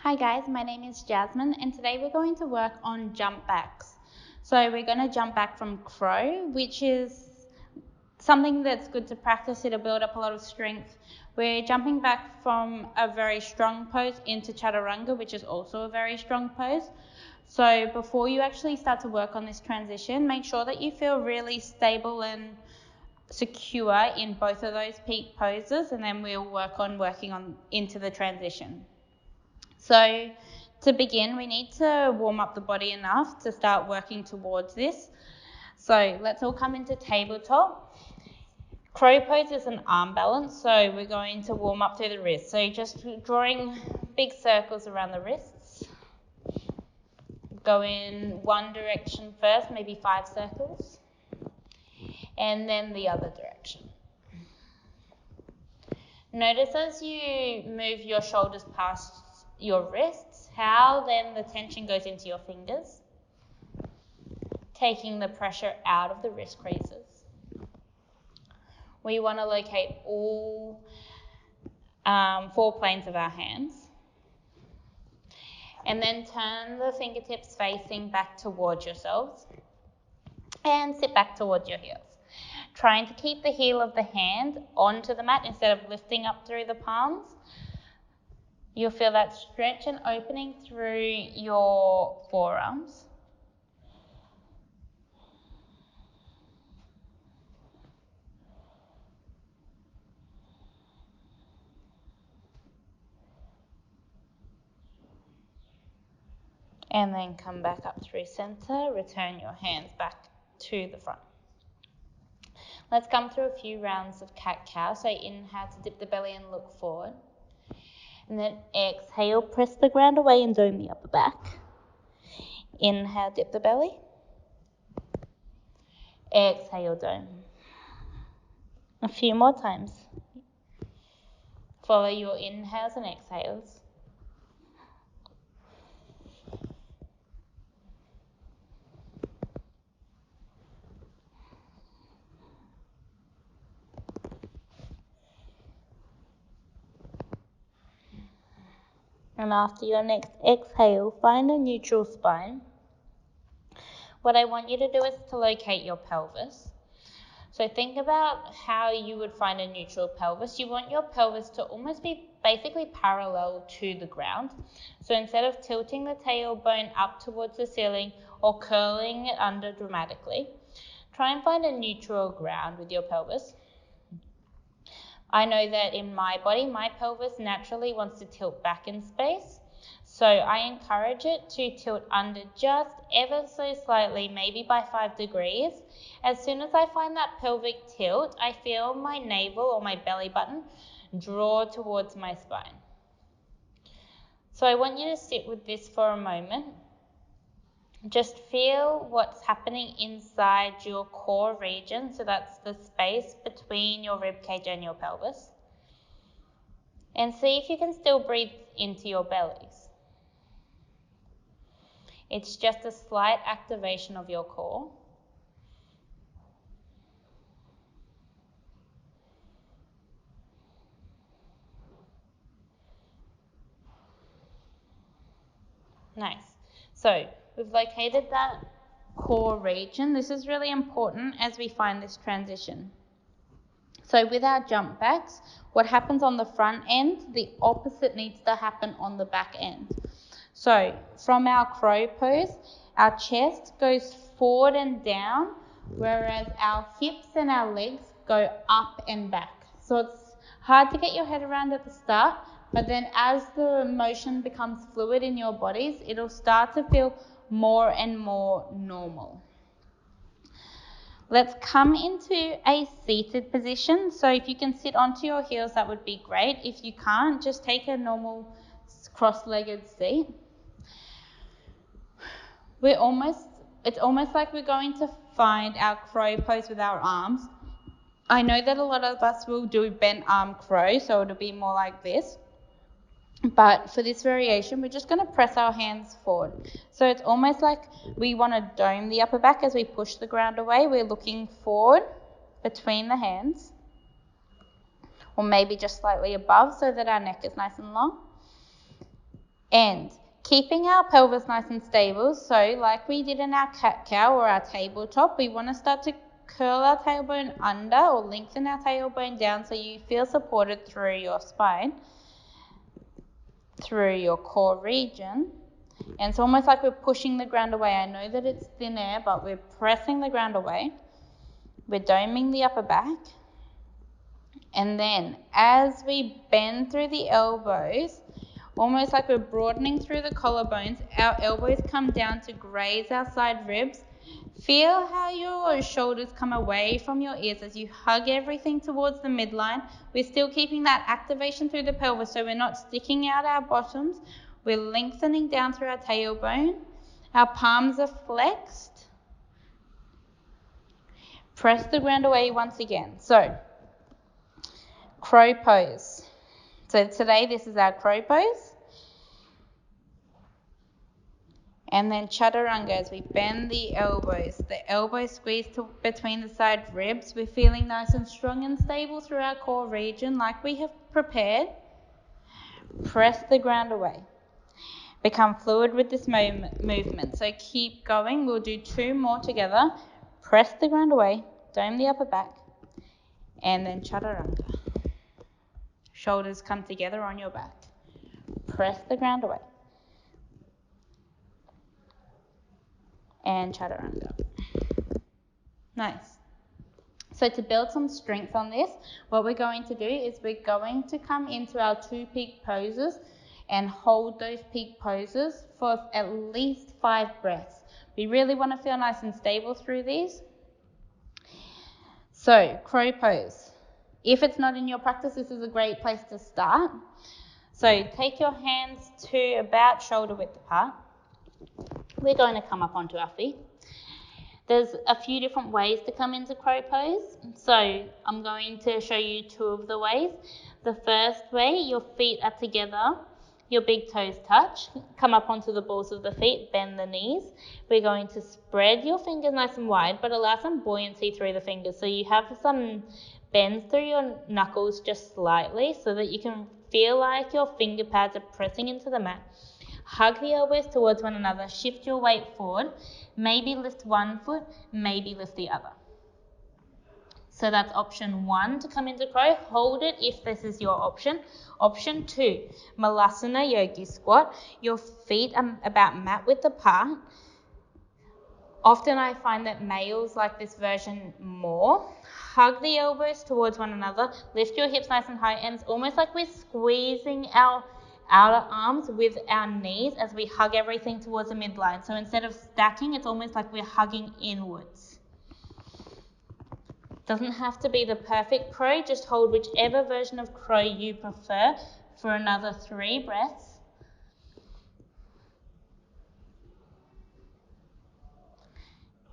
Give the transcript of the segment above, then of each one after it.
Hi guys, my name is Jasmine and today we're going to work on jump backs. So we're going to jump back from crow, which is something that's good to practice. It'll build up a lot of strength. We're jumping back from a very strong pose into Chaturanga, which is also a very strong pose. So before you actually start to work on this transition, make sure that you feel really stable and secure in both of those peak poses, and then we'll work on working on into the transition. So to begin, we need to warm up the body enough to start working towards this. So let's all come into tabletop. Crow pose is an arm balance, so we're going to warm up through the wrists. So just drawing big circles around the wrists. Go in one direction first, maybe 5 circles, and then the other direction. Notice as you move your shoulders past your wrists, how then the tension goes into your fingers, taking the pressure out of the wrist creases. We want to locate all 4 planes of our hands, and then turn the fingertips facing back towards yourselves and sit back towards your heels. Trying to keep the heel of the hand onto the mat instead of lifting up through the palms. You'll feel that stretch and opening through your forearms. And then come back up through center, return your hands back to the front. Let's come through a few rounds of cat-cow. So inhale to dip the belly and look forward. And then exhale, press the ground away and dome the upper back. Inhale, dip the belly. Exhale, dome. A few more times. Follow your inhales and exhales. And after your next exhale, find a neutral spine. What I want you to do is to locate your pelvis. So think about how you would find a neutral pelvis. You want your pelvis to almost be basically parallel to the ground. So instead of tilting the tailbone up towards the ceiling or curling it under dramatically, try and find a neutral ground with your pelvis. I know that in my body, my pelvis naturally wants to tilt back in space. So I encourage it to tilt under just ever so slightly, maybe by 5 degrees. As soon as I find that pelvic tilt, I feel my navel or my belly button draw towards my spine. So I want you to sit with this for a moment. Just feel what's happening inside your core region. So that's the space between your ribcage and your pelvis. And see if you can still breathe into your bellies. It's just a slight activation of your core. Nice. So we've located that core region. This is really important as we find this transition. So with our jump backs, what happens on the front end, the opposite needs to happen on the back end. So from our crow pose, our chest goes forward and down, whereas our hips and our legs go up and back. So it's hard to get your head around at the start, but then as the motion becomes fluid in your bodies, it'll start to feel more and more normal. Let's come into a seated position. So if you can sit onto your heels, that would be great. If you can't, just take a normal cross-legged seat. It's almost like we're going to find our crow pose with our arms. I know that a lot of us will do bent arm crow, so it'll be more like this. But for this variation, we're just going to press our hands forward. So it's almost like we want to dome the upper back as we push the ground away. We're looking forward between the hands, or maybe just slightly above so that our neck is nice and long. And keeping our pelvis nice and stable, so like we did in our cat-cow or our tabletop, we want to start to curl our tailbone under or lengthen our tailbone down so you feel supported through your spine, through your core region. And it's almost like we're pushing the ground away. I know that it's thin air, but we're pressing the ground away. We're doming the upper back. And then as we bend through the elbows, almost like we're broadening through the collarbones, our elbows come down to graze our side ribs. Feel how your shoulders come away from your ears as you hug everything towards the midline. We're still keeping that activation through the pelvis, so we're not sticking out our bottoms. We're lengthening down through our tailbone. Our palms are flexed. Press the ground away once again. So, crow pose. So today this is our crow pose. And then chaturanga as we bend the elbows squeeze between the side ribs. We're feeling nice and strong and stable through our core region like we have prepared. Press the ground away. Become fluid with this movement. So keep going. We'll do 2 more together. Press the ground away, dome the upper back, and then chaturanga. Shoulders come together on your back. Press the ground away. And chaturanga. Nice. So to build some strength on this, what we're going to do is we're going to come into our 2 peak poses and hold those peak poses for at least 5 breaths. We really want to feel nice and stable through these. So, crow pose. If it's not in your practice, this is a great place to start. So take your hands to about shoulder width apart. We're going to come up onto our feet. There's a few different ways to come into crow pose. So I'm going to show you 2 of the ways. The first way, your feet are together, your big toes touch, come up onto the balls of the feet, bend the knees. We're going to spread your fingers nice and wide, but allow some buoyancy through the fingers. So you have some bends through your knuckles just slightly so that you can feel like your finger pads are pressing into the mat. Hug the elbows towards one another, shift your weight forward, maybe lift one foot, maybe lift the other. So that's option 1 to come into crow. Hold it if this is your option. Option 2, Malasana yogi squat. Your feet are about mat width apart. Often I find that males like this version more. Hug the elbows towards one another, lift your hips nice and high, and it's almost like we're squeezing our outer arms with our knees as we hug everything towards the midline. So instead of stacking, it's almost like we're hugging inwards. Doesn't have to be the perfect crow, just hold whichever version of crow you prefer for another 3 breaths.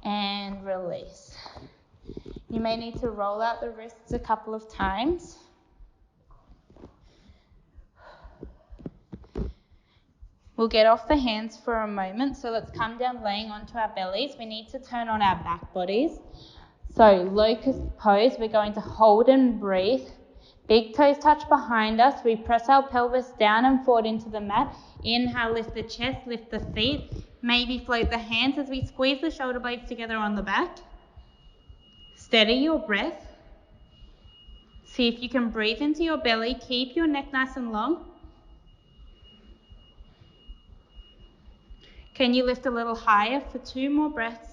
And release. You may need to roll out the wrists a couple of times. We'll get off the hands for a moment, so let's come down laying onto our bellies. We need to turn on our back bodies. So locust pose, we're going to hold and breathe. Big toes touch behind us. We press our pelvis down and forward into the mat. Inhale, lift the chest, lift the feet. Maybe float the hands as we squeeze the shoulder blades together on the back. Steady your breath. See if you can breathe into your belly. Keep your neck nice and long. Can you lift a little higher for 2 more breaths?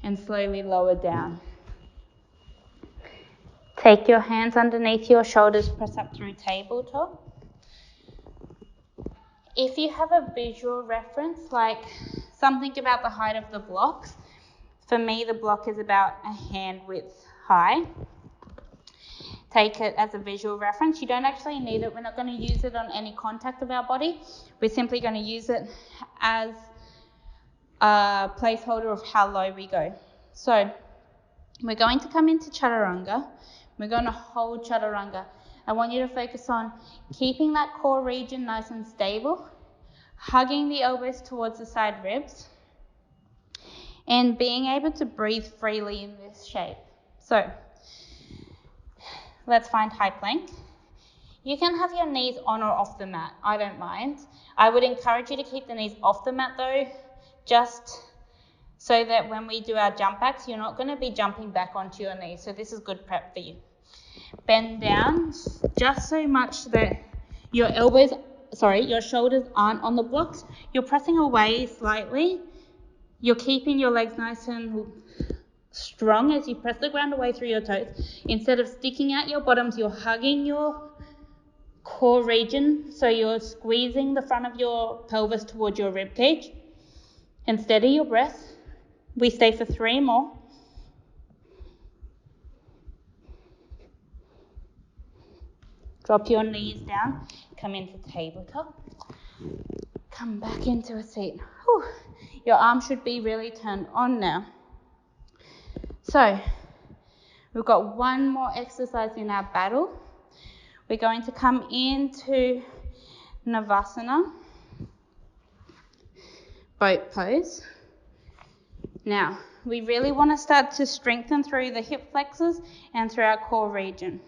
And slowly lower down. Take your hands underneath your shoulders, press up through tabletop. If you have a visual reference, like something about the height of the blocks, for me the block is about a hand width high. Take it as a visual reference. You don't actually need it. We're not going to use it on any contact of our body. We're simply going to use it as a placeholder of how low we go. So we're going to come into chaturanga. We're going to hold chaturanga. I want you to focus on keeping that core region nice and stable, hugging the elbows towards the side ribs, and being able to breathe freely in this shape. So Let's find high plank. You can have your knees on or off the mat. I don't mind. I would encourage you to keep the knees off the mat though, just so that when we do our jump backs, you're not going to be jumping back onto your knees. So this is good prep for you. Bend down just so much that your shoulders aren't on the blocks. You're pressing away slightly. You're keeping your legs nice and strong as you press the ground away through your toes. Instead of sticking out your bottoms, you're hugging your core region, so you're squeezing the front of your pelvis towards your rib cage. And steady your breath. We stay for 3 more. Drop your knees down. Come into tabletop. Come back into a seat. Whew. Your arms should be really turned on now. So, we've got one more exercise in our battle. We're going to come into Navasana, boat pose. Now, we really want to start to strengthen through the hip flexors and through our core region.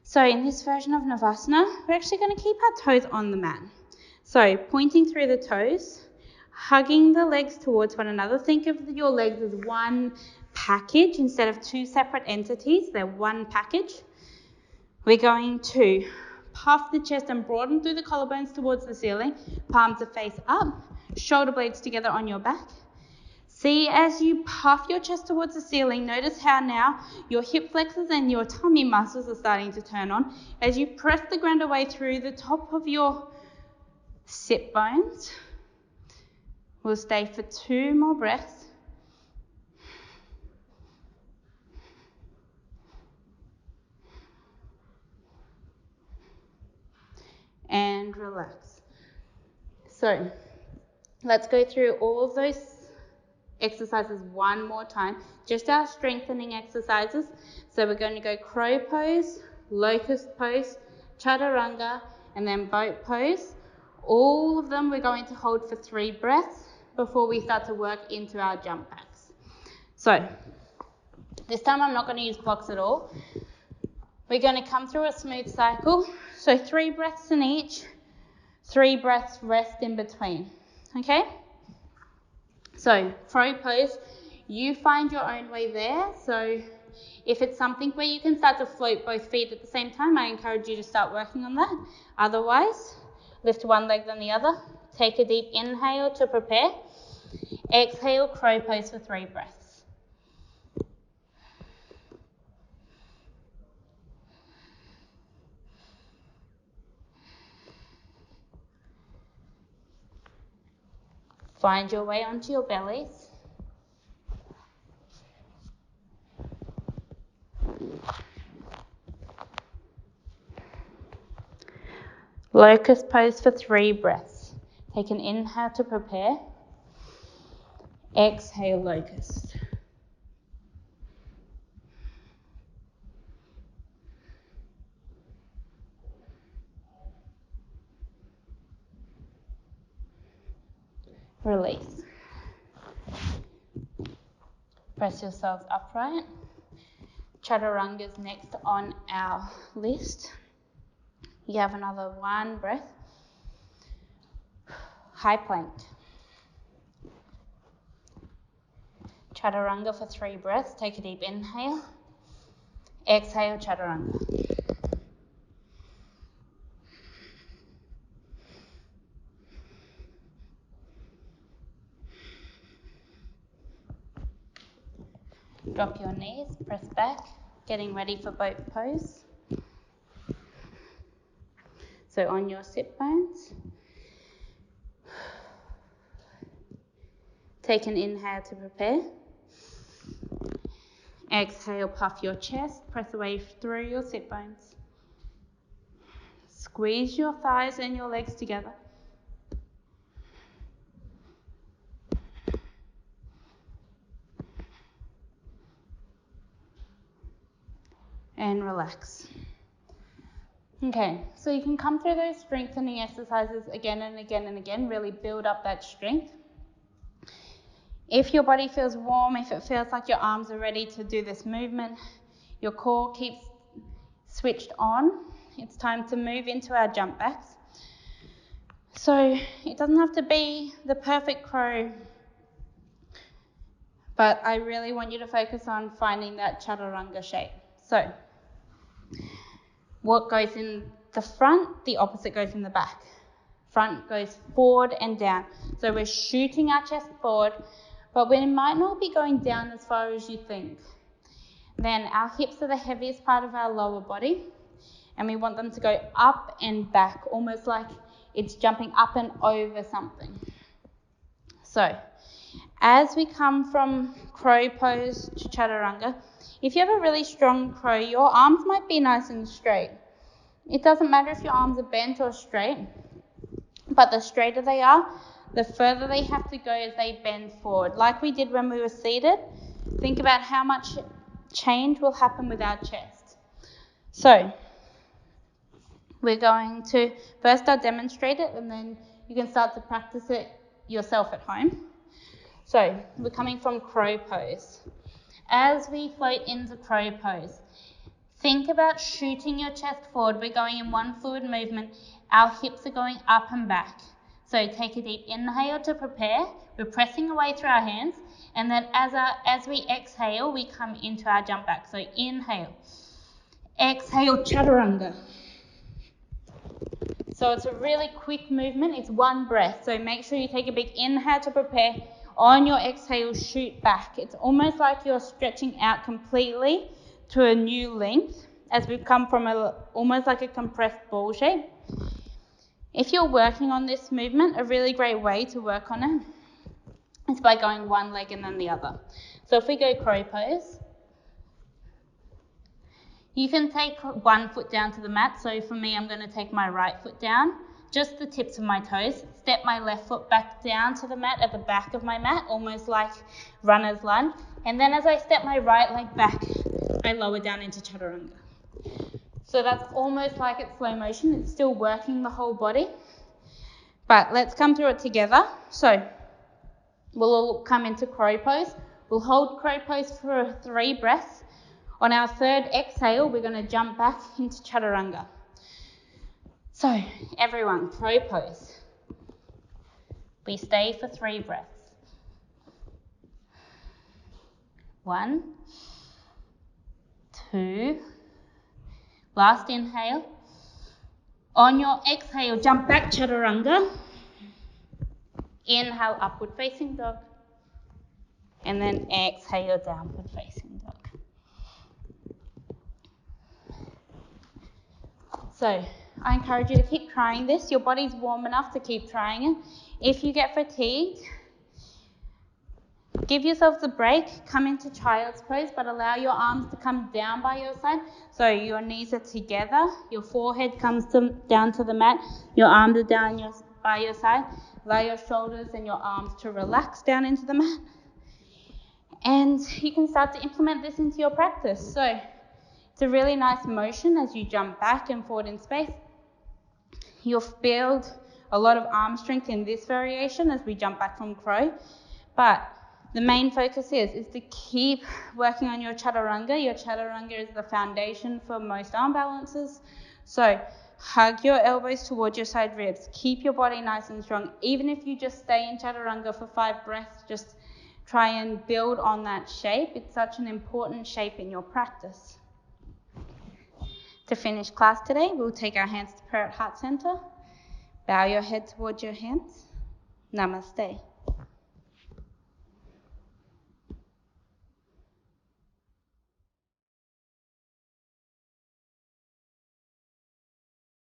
So in this version of Navasana, we're actually going to keep our toes on the mat. So pointing through the toes, hugging the legs towards one another. Think of your legs as one package instead of 2 separate entities. They're one package. We're going to puff the chest and broaden through the collarbones towards the ceiling. Palms are face up, shoulder blades together on your back. See, as you puff your chest towards the ceiling, notice how now your hip flexors and your tummy muscles are starting to turn on. As you press the ground away through the top of your sit bones, we'll stay for 2 more breaths. And relax. So, let's go through all of those exercises one more time, just our strengthening exercises. So we're going to go crow pose, locust pose, chaturanga, and then boat pose. All of them we're going to hold for 3 breaths before we start to work into our jump backs. So this time I'm not going to use blocks at all. We're going to come through a smooth cycle. So 3 breaths in each, 3 breaths rest in between. Okay? So, crow pose, you find your own way there. So, if it's something where you can start to float both feet at the same time, I encourage you to start working on that. Otherwise, lift one leg then the other. Take a deep inhale to prepare. Exhale, crow pose for 3 breaths. Find your way onto your bellies. Locust pose for 3 breaths. Take an inhale to prepare. Exhale, locust. Release. Press yourselves upright. Chaturanga's next on our list. You have another 1 breath. High plank. Chaturanga for 3 breaths. Take a deep inhale. Exhale, chaturanga. Drop your knees, press back, getting ready for boat pose. So on your sit bones, take an inhale to prepare. Exhale, puff your chest, press away through your sit bones. Squeeze your thighs and your legs together. And relax. Okay, so you can come through those strengthening exercises again and again and again, really build up that strength. If your body feels warm, if it feels like your arms are ready to do this movement, your core keeps switched on, it's time to move into our jump backs. So it doesn't have to be the perfect crow, but I really want you to focus on finding that chaturanga shape. So what goes in the front, the opposite goes in the back. Front goes forward and down. So we're shooting our chest forward, but we might not be going down as far as you think. Then our hips are the heaviest part of our lower body, and we want them to go up and back, almost like it's jumping up and over something. So as we come from crow pose to chaturanga, if you have a really strong crow, your arms might be nice and straight. It doesn't matter if your arms are bent or straight, but the straighter they are, the further they have to go as they bend forward. Like we did when we were seated, think about how much change will happen with our chest. So we're going to, first I'll demonstrate it, and then you can start to practice it yourself at home. So we're coming from crow pose. As we float into crow pose, think about shooting your chest forward. We're going in one fluid movement. Our hips are going up and back. So take a deep inhale to prepare. We're pressing away through our hands. And then as we exhale, we come into our jump back. So inhale. Exhale, chaturanga. So it's a really quick movement. It's one breath. So make sure you take a big inhale to prepare. On your exhale, shoot back. It's almost like you're stretching out completely to a new length as we've come from almost like a compressed ball shape. If you're working on this movement, a really great way to work on it is by going one leg and then the other. So if we go crow pose, you can take one foot down to the mat. So for me, I'm going to take my right foot down, just the tips of my toes, step my left foot back down to the mat at the back of my mat, almost like runner's lunge. And then as I step my right leg back, I lower down into chaturanga. So that's almost like it's slow motion. It's still working the whole body. But let's come through it together. So we'll all come into crow pose. We'll hold crow pose for 3 breaths. On our third exhale, we're going to jump back into chaturanga. So everyone, crow pose. We stay for 3 breaths. 1, 2, last inhale. On your exhale, jump back, chaturanga. Inhale, upward facing dog. And then exhale, downward facing dog. So I encourage you to keep trying this. Your body's warm enough to keep trying it. If you get fatigued, give yourselves a break, come into child's pose, but allow your arms to come down by your side. So your knees are together, your forehead comes down to the mat, your arms are down by your side. Allow your shoulders and your arms to relax down into the mat. And you can start to implement this into your practice. So it's a really nice motion as you jump back and forward in space. You'll build a lot of arm strength in this variation as we jump back from crow. But the main focus is to keep working on your chaturanga. Your chaturanga is the foundation for most arm balances. So hug your elbows towards your side ribs. Keep your body nice and strong. Even if you just stay in chaturanga for 5 breaths, just try and build on that shape. It's such an important shape in your practice. To finish class today, we'll take our hands to prayer at heart center. Bow your head towards your hands. Namaste.